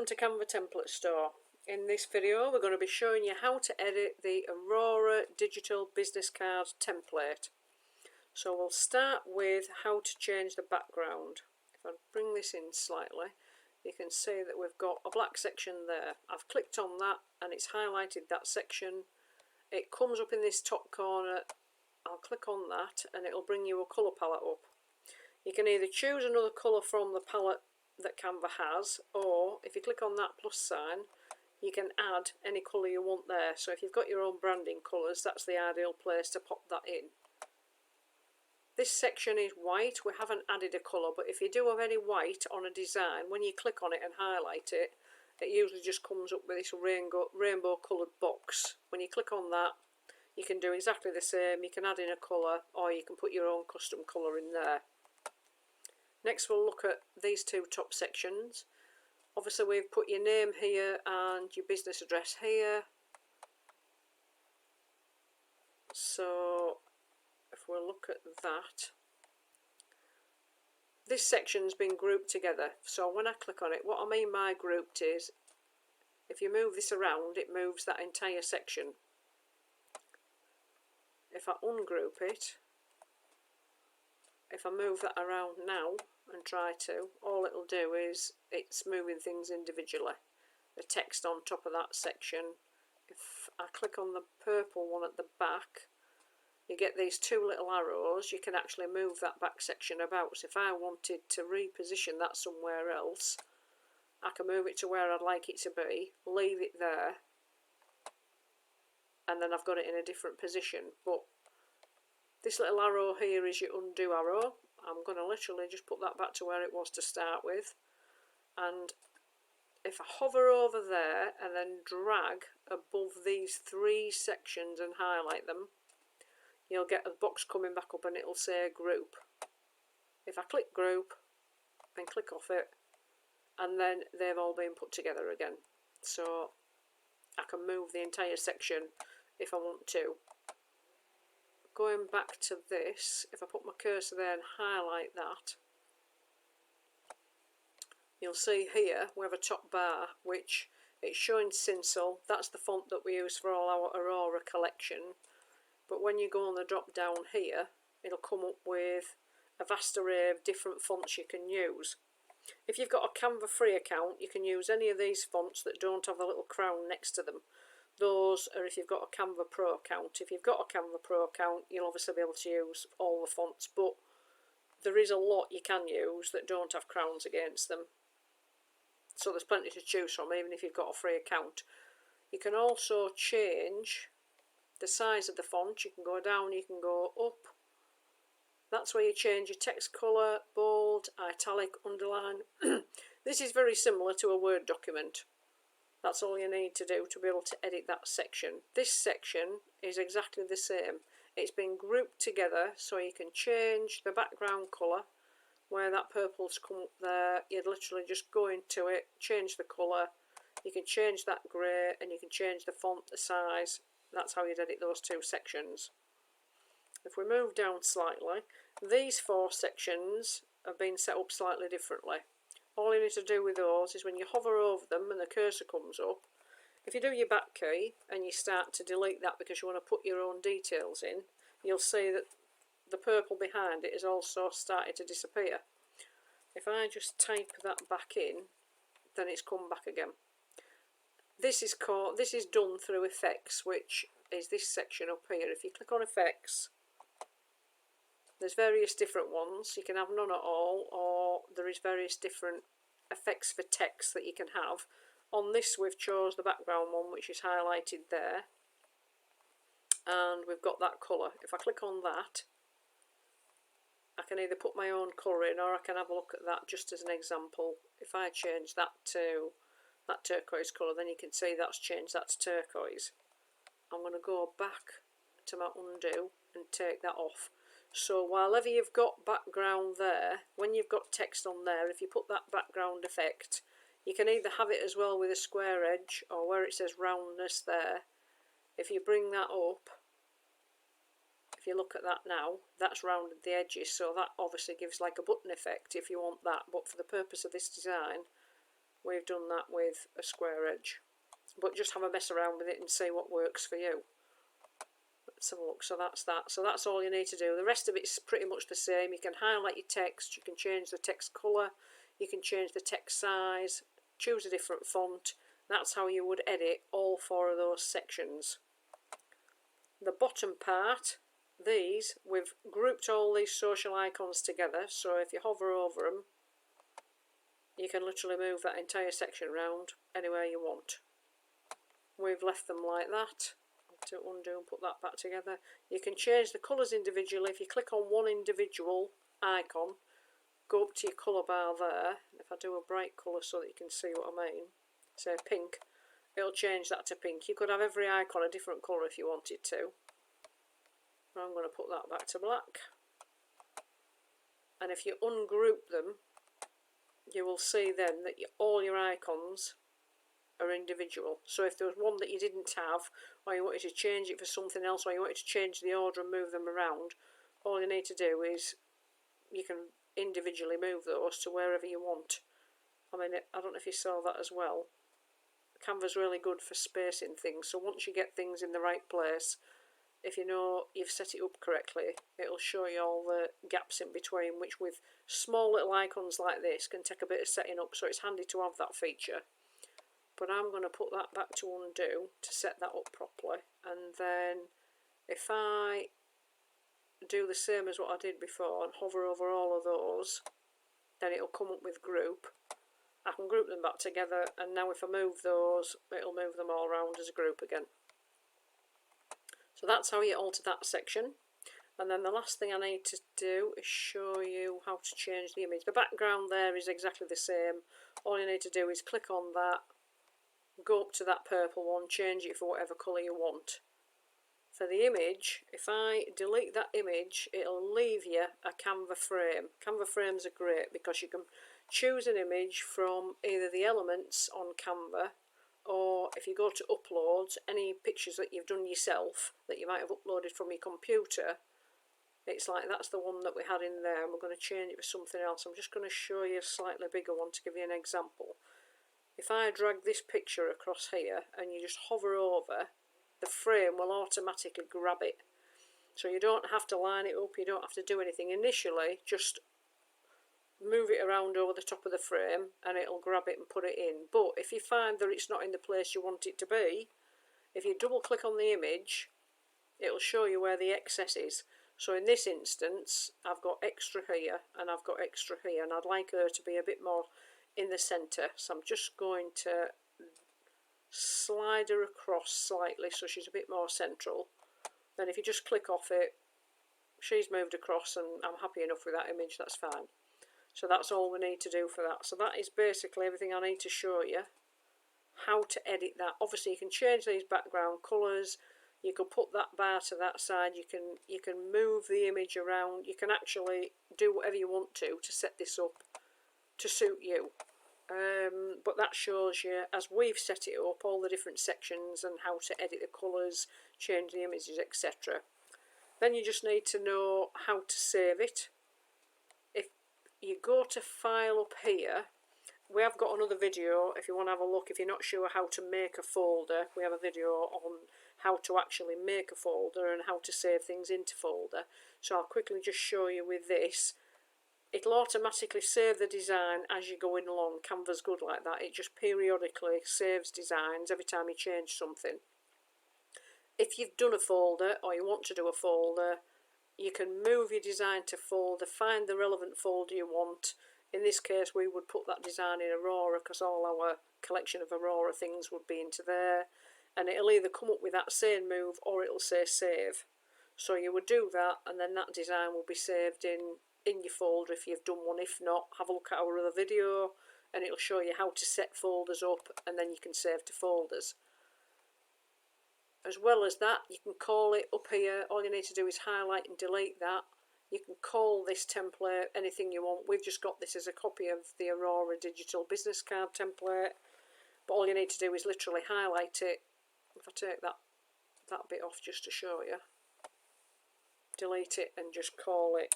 Welcome to Canva Template Store. In this video we're going to be showing you how to edit the Aurora digital business card template. So we'll start with how to change the background. If I bring this in slightly, you can see that we've got a black section there. I've clicked on that and it's highlighted that section. It comes up in this top corner. I'll click on that and it'll bring you a colour palette up. You can either choose another colour from the palette that Canva has, or if you click on that plus sign you can add any colour you want there. So if you've got your own branding colours, that's the ideal place to pop that in. This section is white. We haven't added a colour, but if you do have any white on a design, when you click on it and highlight it, it usually just comes up with this rainbow coloured box. When you click on that, you can do exactly the same. You can add in a colour, or you can put your own custom colour in there. Next we'll look at these two top sections. Obviously we've put your name here and your business address here. So if we look at that, this section's been grouped together. So when I click on it, what I mean by grouped is, if you move this around, it moves that entire section. If I ungroup it, if I move that around now and try to, all it'll do is it's moving things individually. The text on top of that section. If I click on the purple one at the back, you get these two little arrows. You can actually move that back section about. So if I wanted to reposition that somewhere else, I can move it to where I'd like it to be, leave it there, and then I've got it in a different position. But this little arrow here is your undo arrow. I'm going to literally just put that back to where it was to start with. And if I hover over there and then drag above these three sections and highlight them, you'll get a box coming back up and it'll say group. If I click group and click off it, and then they've all been put together again. So I can move the entire section if I want to. Going back to this, if I put my cursor there and highlight that, you'll see here we have a top bar which it's showing Sincil. That's the font that we use for all our Aurora collection. But when you go on the drop down here, it'll come up with a vast array of different fonts you can use. If you've got a Canva free account, you can use any of these fonts that don't have a little crown next to them. Those are if you've got a Canva Pro account. If you've got a Canva Pro account, you'll obviously be able to use all the fonts, but there is a lot you can use that don't have crowns against them. So there's plenty to choose from, even if you've got a free account. You can also change the size of the font. You can go down, you can go up. That's where you change your text colour, bold, italic, underline. This is very similar to a Word document. That's all you need to do to be able to edit that section. This section is exactly the same. It's been grouped together so you can change the background colour. Where that purple's come up there, you'd literally just go into it, change the colour. You can change that grey and you can change the font, the size. That's how you'd edit those two sections. If we move down slightly, these four sections have been set up slightly differently. All you need to do with those is when you hover over them and the cursor comes up, if you do your back key and you start to delete that because you want to put your own details in, you'll see that the purple behind it has also started to disappear. If I just type that back in, then it's come back again. This is done through effects, which is this section up here. If you click on effects, there's various different ones. You can have none at all, or there is various different effects for text that you can have. On this we've chose the background one, which is highlighted there, and we've got that colour. If I click on that, I can either put my own colour in, or I can have a look at that just as an example. If I change that to that turquoise colour, then you can see that's changed that to turquoise. I'm going to go back to my undo and take that off. So while ever you've got background there, when you've got text on there, if you put that background effect, you can either have it as well with a square edge, or where it says roundness there. If you bring that up, if you look at that now, that's rounded the edges, so that obviously gives like a button effect if you want that. But for the purpose of this design, we've done that with a square edge. But just have a mess around with it and see what works for you. Let's have a look. So that's that. So that's all you need to do. The rest of it's pretty much the same. You can highlight your text, you can change the text colour, you can change the text size, choose a different font. That's how you would edit all 4 of those sections. The bottom part, these, we've grouped all these social icons together, so if you hover over them, you can literally move that entire section around anywhere you want. We've left them like that. To undo and put that back together. You can change the colours individually. If you click on one individual icon, go up to your colour bar there, and if I do a bright colour so that you can see what I mean, say pink, it'll change that to pink. You could have every icon a different colour if you wanted to. I'm going to put that back to black. And if you ungroup them, you will see then that all your icons are individual. So if there was one that you didn't have, or you wanted to change it for something else, or you wanted to change the order and move them around, all you need to do is you can individually move those to wherever you want. I mean, I don't know if you saw that as well. Canva's really good for spacing things, so once you get things in the right place, if you know you've set it up correctly, it'll show you all the gaps in between, which with small little icons like this can take a bit of setting up, so it's handy to have that feature. But I'm going to put that back to undo to set that up properly, and then if I do the same as what I did before and hover over all of those, then it'll come up with group. I can group them back together, and now if I move those, it'll move them all around as a group again. So that's how you alter that section. And then the last thing I need to do is show you how to change the image. The background there is exactly the same. All you need to do is click on that, go up to that purple one, change it for whatever colour you want. For the image, if I delete that image, it'll leave you a Canva frame. Canva frames are great because you can choose an image from either the elements on Canva, or if you go to uploads, any pictures that you've done yourself that you might have uploaded from your computer, it's like that's the one that we had in there, and we're going to change it for something else. I'm just going to show you a slightly bigger one to give you an example. If I drag this picture across here and you just hover over, the frame will automatically grab it. So you don't have to line it up, you don't have to do anything. Initially, just move it around over the top of the frame and it'll grab it and put it in. But if you find that it's not in the place you want it to be, if you double click on the image, it'll show you where the excess is. So in this instance, I've got extra here and I've got extra here, and I'd like her to be a bit more in the centre, so I'm just going to slide her across slightly so she's a bit more central. Then if you just click off it, she's moved across, and I'm happy enough with that image, that's fine. So that's all we need to do for that. So that is basically everything I need to show you how to edit that. Obviously you can change these background colours, you can put that bar to that side, you can move the image around, you can actually do whatever you want to set this up to suit you. But that shows you, as we've set it up, all the different sections and how to edit the colours, change the images, etc. Then you just need to know how to save it. If you go to File up here, we have got another video if you want to have a look. If you're not sure how to make a folder, we have a video on how to actually make a folder and how to save things into folder. So I'll quickly just show you with this. It'll automatically save the design as you're going along. Canva's good like that. It just periodically saves designs every time you change something. If you've done a folder or you want to do a folder, you can move your design to folder, find the relevant folder you want. In this case we would put that design in Aurora because all our collection of Aurora things would be into there, and it'll either come up with that same move or it'll say save. So you would do that, and then that design will be saved in your folder if you've done one. If not, have a look at our other video and it'll show you how to set folders up, and then you can save to folders. As well as that, you can call it up here. All you need to do is highlight and delete that. You can call this template anything you want. We've just got this as a copy of the Aurora digital business card template, but all you need to do is literally highlight it. If I take that bit off just to show you, delete it and just call it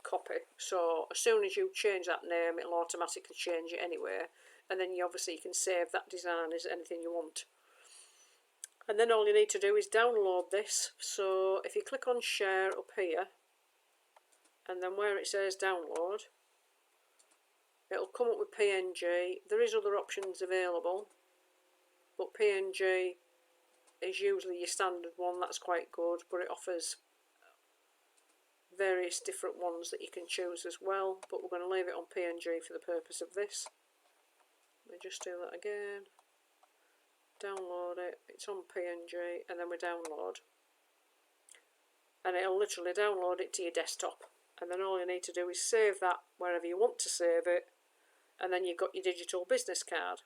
copy. So as soon as you change that name, it'll automatically change it anyway. And then you can save that design as anything you want. And then all you need to do is download this. So if you click on share up here, and then where it says download, it'll come up with PNG. There is other options available, but PNG is usually your standard one. That's quite good, but it offers various different ones that you can choose as well, but we're going to leave it on PNG for the purpose of this. Let me just do that again. Download it. It's on PNG, and then we download, and it'll literally download it to your desktop. And then all you need to do is save that wherever you want to save it, and then you've got your digital business card.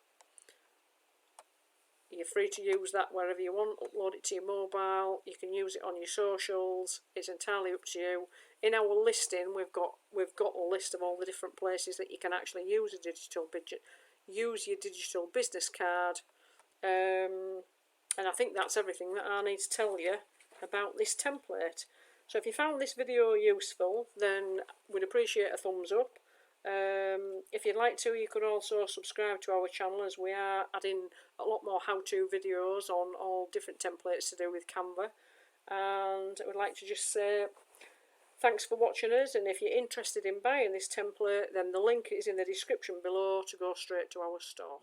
You're free to use that wherever you want. Upload it to your mobile. You can use it on your socials. It's entirely up to you. In our listing, we've got a list of all the different places that you can actually use use your digital business card. And I think that's everything that I need to tell you about this template. So if you found this video useful, then we'd appreciate a thumbs up. If you'd like to, you could also subscribe to our channel, as we are adding a lot more how-to videos on all different templates to do with Canva. And I would like to just say thanks for watching us, and if you're interested in buying this template, then the link is in the description below to go straight to our store.